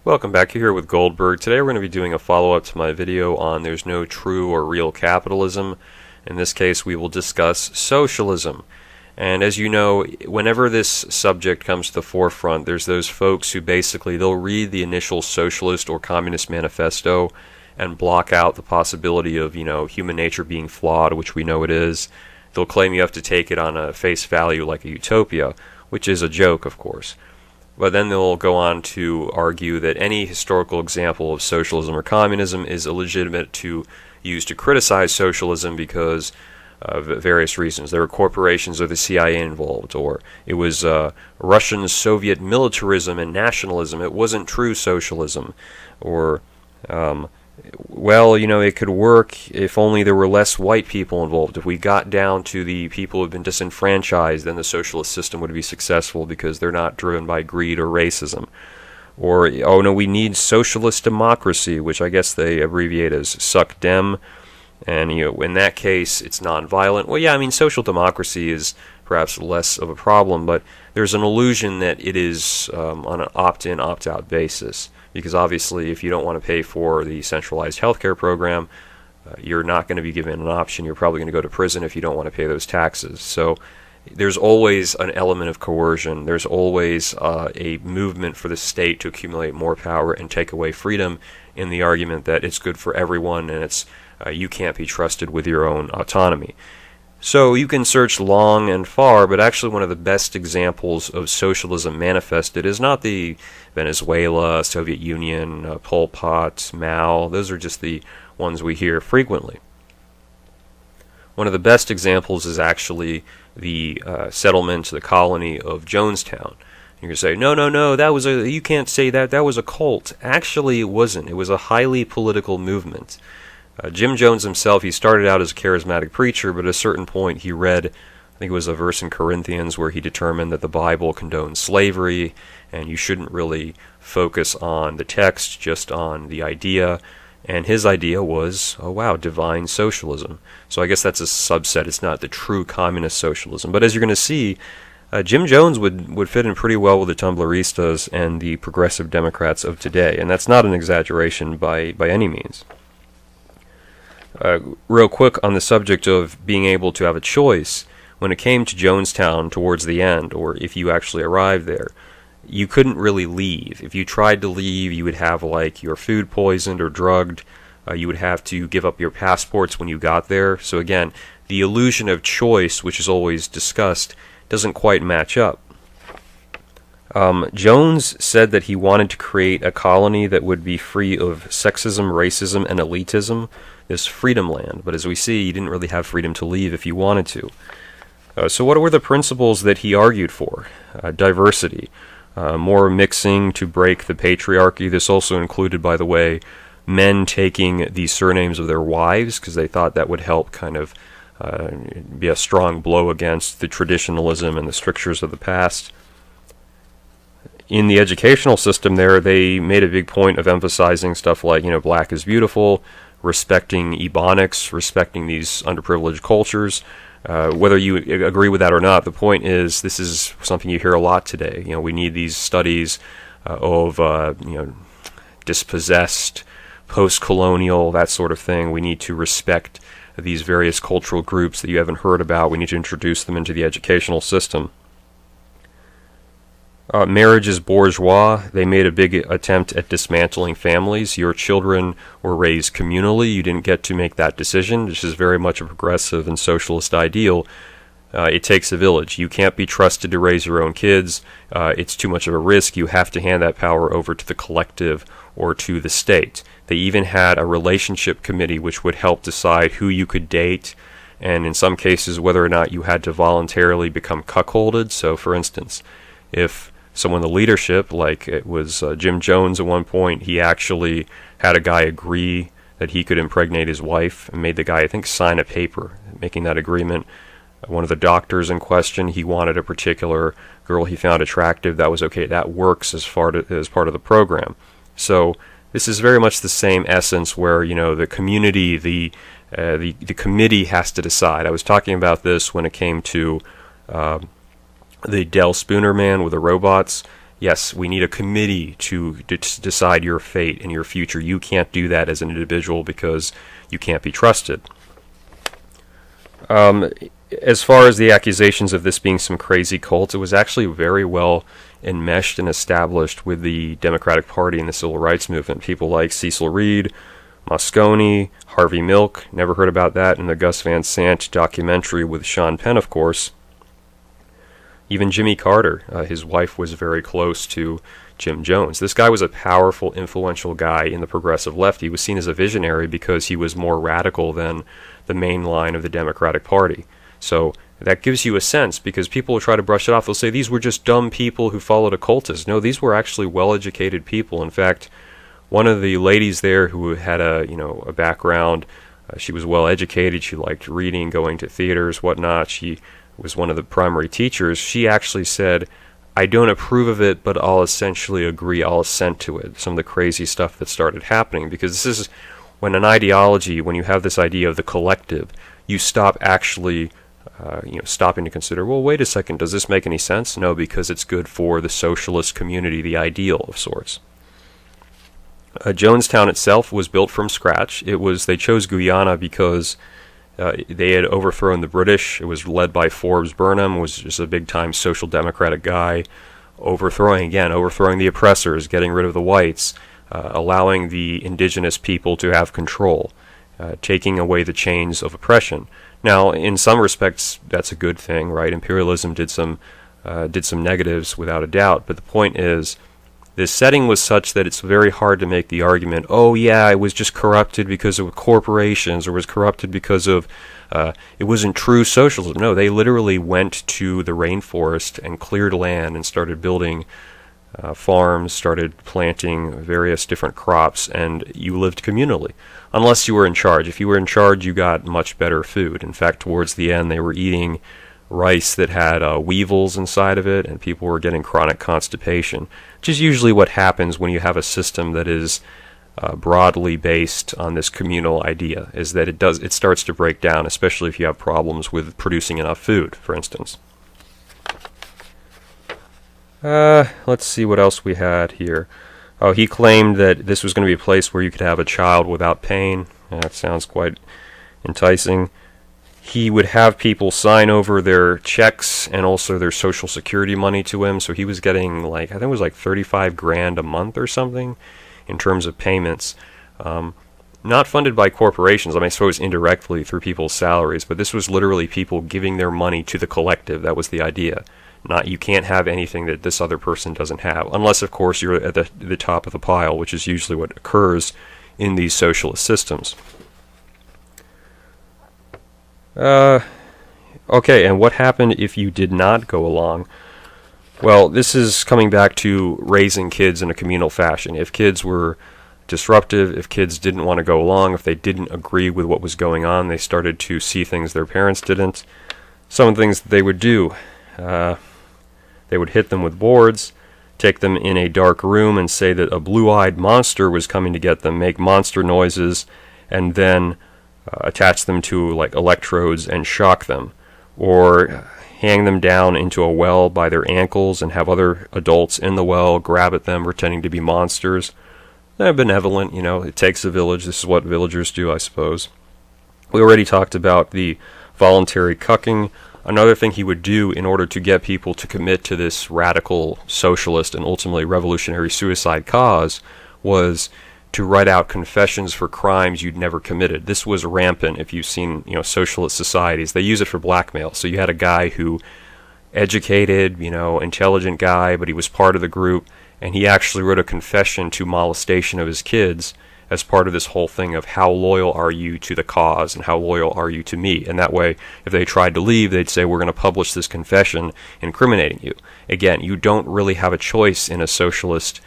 Welcome back. You're here with Goldberg. Today we're going to be doing a follow-up to my video on there's no true or real capitalism. In this case we will discuss socialism. And as you know, whenever this subject comes to the forefront, there's those folks who basically they'll read the initial socialist or communist manifesto and block out the possibility of, human nature being flawed, which we know it is. They'll claim you have to take it on a face value like a utopia, which is a joke, of course. But then they'll go on to argue that any historical example of socialism or communism is illegitimate to use to criticize socialism because of various reasons. There were corporations or the CIA involved, or it was Russian Soviet militarism and nationalism. It wasn't true socialism. Or, it could work if only there were less white people involved. If we got down to the people who've been disenfranchised, then the socialist system would be successful because they're not driven by greed or racism. Or, we need socialist democracy, which I guess they abbreviate as SUCDEM. And, in that case, it's nonviolent. Well, social democracy is perhaps less of a problem, but there's an illusion that it is on an opt-in, opt-out basis. Because obviously, if you don't want to pay for the centralized healthcare program, you're not going to be given an option. You're probably going to go to prison if you don't want to pay those taxes. So there's always an element of coercion. There's always a movement for the state to accumulate more power and take away freedom in the argument that it's good for everyone and it's you can't be trusted with your own autonomy. So you can search long and far, but actually one of the best examples of socialism manifested is not the Venezuela, Soviet Union, Pol Pot, Mao. Those are just the ones we hear frequently. One of the best examples is actually the settlement, the colony of Jonestown. You can say, no, you can't say that was a cult. Actually, it wasn't. It was a highly political movement. Jim Jones himself, he started out as a charismatic preacher, but at a certain point he read, I think it was a verse in Corinthians where he determined that the Bible condones slavery, and you shouldn't really focus on the text, just on the idea. And his idea was, divine socialism. So I guess that's a subset. It's not the true communist socialism. But as you're going to see, Jim Jones would fit in pretty well with the Tumblristas and the progressive Democrats of today. And that's not an exaggeration by any means. Real quick on the subject of being able to have a choice, when it came to Jonestown towards the end, or if you actually arrived there, you couldn't really leave. If you tried to leave, you would have your food poisoned or drugged. You would have to give up your passports when you got there. So again, the illusion of choice, which is always discussed, doesn't quite match up. Jones said that he wanted to create a colony that would be free of sexism, racism, and elitism, this freedom land. But as we see, he didn't really have freedom to leave if he wanted to. So what were the principles that he argued for? Diversity, more mixing to break the patriarchy. This also included, by the way, men taking the surnames of their wives, because they thought that would help kind of be a strong blow against the traditionalism and the strictures of the past. In the educational system there, they made a big point of emphasizing stuff like, black is beautiful, respecting ebonics, respecting these underprivileged cultures. Whether you agree with that or not, the point is this is something you hear a lot today. We need these studies of, dispossessed, post-colonial, that sort of thing. We need to respect these various cultural groups that you haven't heard about. We need to introduce them into the educational system. Marriage is bourgeois. They made a big attempt at dismantling families. Your children were raised communally. You didn't get to make that decision. This is very much a progressive and socialist ideal. It takes a village. You can't be trusted to raise your own kids. It's too much of a risk. You have to hand that power over to the collective or to the state. They even had a relationship committee which would help decide who you could date, and in some cases whether or not you had to voluntarily become cuckolded. So, for instance, if someone in the leadership, like it was Jim Jones at one point, he actually had a guy agree that he could impregnate his wife and made the guy, I think, sign a paper making that agreement. One of the doctors in question, he wanted a particular girl he found attractive. That was okay. That works as part of the program. So this is very much the same essence where, the community, the committee has to decide. I was talking about this when it came to the Del Spooner man with the robots. yes, we need a committee to decide your fate and your future. You can't do that as an individual because you can't be trusted. As far as the accusations of this being some crazy cult, it was actually very well enmeshed and established with the Democratic Party and the Civil Rights Movement. People like Cecil Reed, Moscone, Harvey Milk, never heard about that in the Gus Van Sant documentary with Sean Penn, of course. Even Jimmy Carter, his wife was very close to Jim Jones. This guy was a powerful, influential guy in the progressive left. He was seen as a visionary because he was more radical than the main line of the Democratic Party. So that gives you a sense, because people will try to brush it off. They'll say these were just dumb people who followed a cultist. No, these were actually well-educated people. In fact, one of the ladies there who had a background, she was well-educated. She liked reading, going to theaters, whatnot. She was one of the primary teachers. She actually said, I don't approve of it, but I'll essentially agree, I'll assent to it. Some of the crazy stuff that started happening, because this is when an ideology, when you have this idea of the collective, you stop actually stopping to consider, well, wait a second, does this make any sense? No, because it's good for the socialist community, the ideal of sorts. Jonestown itself was built from scratch. They chose Guyana because they had overthrown the British. It was led by Forbes Burnham, was just a big-time social democratic guy, overthrowing the oppressors, getting rid of the whites, allowing the indigenous people to have control, taking away the chains of oppression. Now, in some respects, that's a good thing, right? Imperialism did some negatives without a doubt, but the point is, this setting was such that it's very hard to make the argument, oh yeah, it was just corrupted because of corporations, or was corrupted because of, it wasn't true socialism. No, they literally went to the rainforest and cleared land and started building farms, started planting various different crops, and you lived communally. Unless you were in charge. If you were in charge, you got much better food. In fact, towards the end, they were eating rice that had weevils inside of it, and people were getting chronic constipation, which is usually what happens when you have a system that is broadly based on this communal idea, is that it starts to break down, especially if you have problems with producing enough food, for instance. Let's see what else we had here. Oh, he claimed that this was going to be a place where you could have a child without pain. That sounds quite enticing. He would have people sign over their checks and also their Social Security money to him, so he was getting I think it was $35,000 a month or something in terms of payments. Not funded by corporations, I suppose indirectly through people's salaries, but this was literally people giving their money to the collective. That was the idea. You can't have anything that this other person doesn't have, unless, of course, you're at the top of the pile, which is usually what occurs in these socialist systems. Okay, and what happened if you did not go along? Well, this is coming back to raising kids in a communal fashion. If kids were disruptive, if kids didn't want to go along, if they didn't agree with what was going on, they started to see things their parents didn't. Some of the things that they would do, they would hit them with boards, take them in a dark room and say that a blue-eyed monster was coming to get them, make monster noises, and then attach them to electrodes and shock them, or hang them down into a well by their ankles and have other adults in the well grab at them pretending to be monsters. They're benevolent, it takes a village. This is what villagers do, I suppose. We already talked about the voluntary cucking. Another thing he would do in order to get people to commit to this radical socialist and ultimately revolutionary suicide cause was to write out confessions for crimes you'd never committed. This was rampant if you've seen, socialist societies. They use it for blackmail. So you had a guy who educated, intelligent guy, but he was part of the group, and he actually wrote a confession to molestation of his kids as part of this whole thing of how loyal are you to the cause and how loyal are you to me. And that way, if they tried to leave, they'd say, we're going to publish this confession incriminating you. Again, you don't really have a choice in a socialist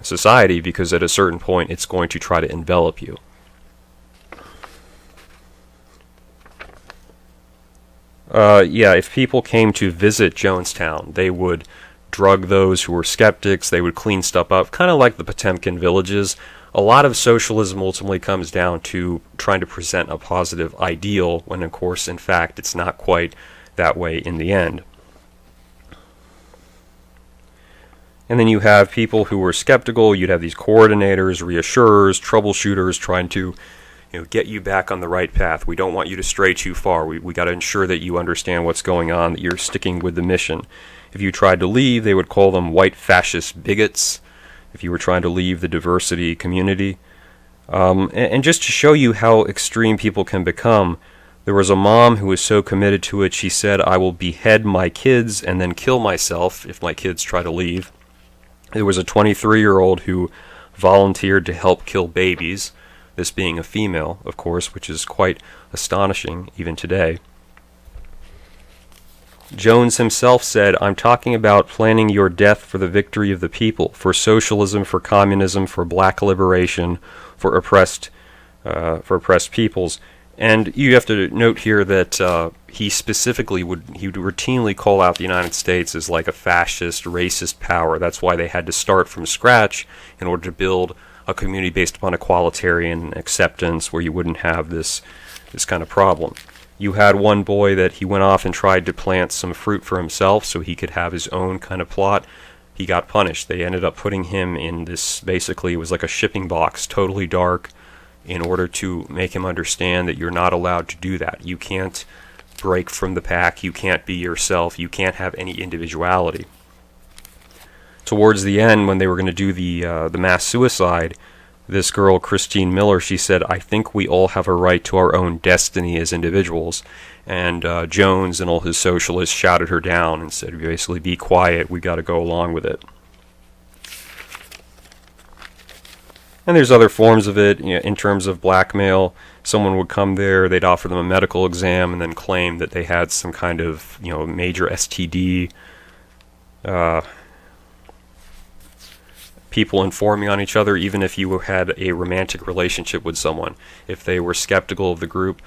society, because at a certain point it's going to try to envelop you. If people came to visit Jonestown, they would drug those who were skeptics, they would clean stuff up, kind of like the Potemkin villages. A lot of socialism ultimately comes down to trying to present a positive ideal, when of course, in fact, it's not quite that way in the end. And then you have people who were skeptical. You'd have these coordinators, reassurers, troubleshooters trying to get you back on the right path. We don't want you to stray too far. We got to ensure that you understand what's going on, that you're sticking with the mission. If you tried to leave, they would call them white fascist bigots. If you were trying to leave the diversity community. And just to show you how extreme people can become, there was a mom who was so committed to it, she said, I will behead my kids and then kill myself if my kids try to leave. There was a 23-year-old who volunteered to help kill babies, this being a female, of course, which is quite astonishing even today. Jones himself said, I'm talking about planning your death for the victory of the people, for socialism, for communism, for black liberation, for oppressed peoples. And you have to note here that he specifically would routinely call out the United States as like a fascist, racist power. That's why they had to start from scratch in order to build a community based upon equalitarian acceptance where you wouldn't have this kind of problem. You had one boy that he went off and tried to plant some fruit for himself so he could have his own kind of plot. He got punished. They ended up putting him in this, basically it was like a shipping box, totally dark, in order to make him understand that you're not allowed to do that. You can't break from the pack. You can't be yourself. You can't have any individuality. Towards the end, when they were going to do the mass suicide, this girl, Christine Miller, she said, I think we all have a right to our own destiny as individuals. And Jones and all his socialists shouted her down and said, basically, be quiet, we got to go along with it. And there's other forms of it, in terms of blackmail. Someone would come there, they'd offer them a medical exam and then claim that they had some kind of, major STD. People informing on each other, even if you had a romantic relationship with someone. If they were skeptical of the group,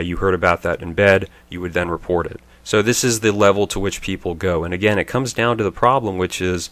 you heard about that in bed, you would then report it. So this is the level to which people go. And again, it comes down to the problem, which is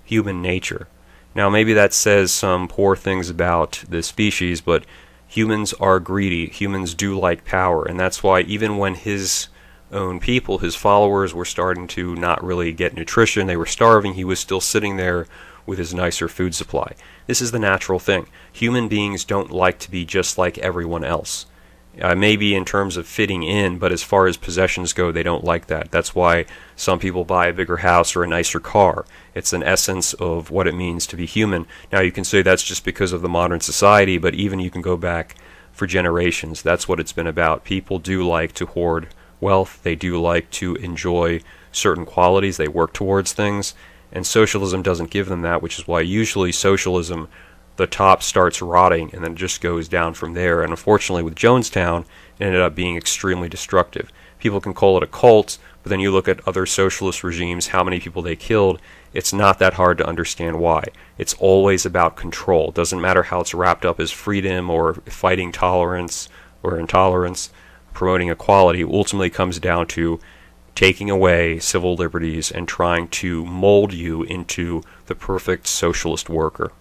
human nature. Now, maybe that says some poor things about the species, but humans are greedy. Humans do like power. And that's why even when his own people, his followers, were starting to not really get nutrition, they were starving, he was still sitting there with his nicer food supply. This is the natural thing. Human beings don't like to be just like everyone else. Maybe in terms of fitting in, but as far as possessions go, they don't like that. That's why some people buy a bigger house or a nicer car. It's an essence of what it means to be human. Now, you can say that's just because of the modern society, but even you can go back for generations. That's what it's been about. People do like to hoard wealth. They do like to enjoy certain qualities. They work towards things. And socialism doesn't give them that, which is why usually socialism, the top starts rotting and then it just goes down from there. And unfortunately with Jonestown, it ended up being extremely destructive. People can call it a cult, but then you look at other socialist regimes, how many people they killed, it's not that hard to understand why. It's always about control. It doesn't matter how it's wrapped up as freedom or fighting tolerance or intolerance, promoting equality. It ultimately comes down to taking away civil liberties and trying to mold you into the perfect socialist worker.